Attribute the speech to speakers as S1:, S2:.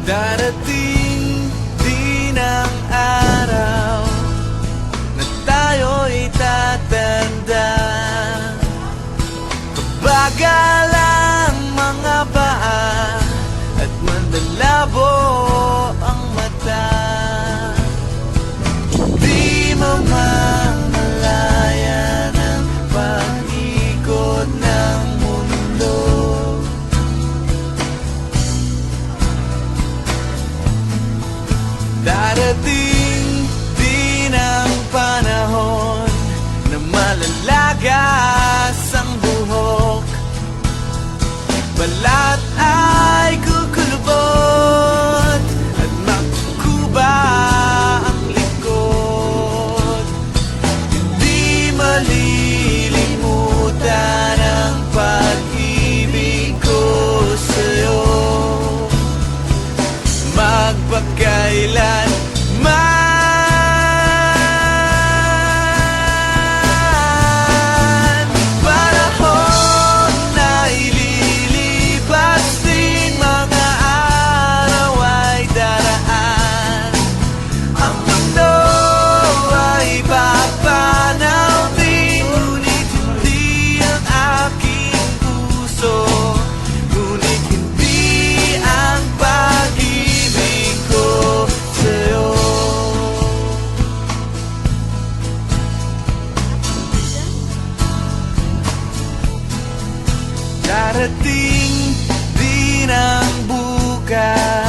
S1: Darating din ang araw na tayo'y tatanda. Bagal ang mga paa at mandalabo ang mata. Di mamamalayan ang pag-ikot ng mundo. Darating din ang panahon na malalagas ang buhok. Balat ay kukulubot at makukuba ang likod. Hindi malilimutan ang pag-ibig ko sa'yo, magpakailan man. Panahon na ililipas din, mga araw ay daraan. Ang mundo ay papanaw din, ngunit hindi ang aking puso, ngunit hindi ang pag-ibig ko sa'yo. Darating din ang bukas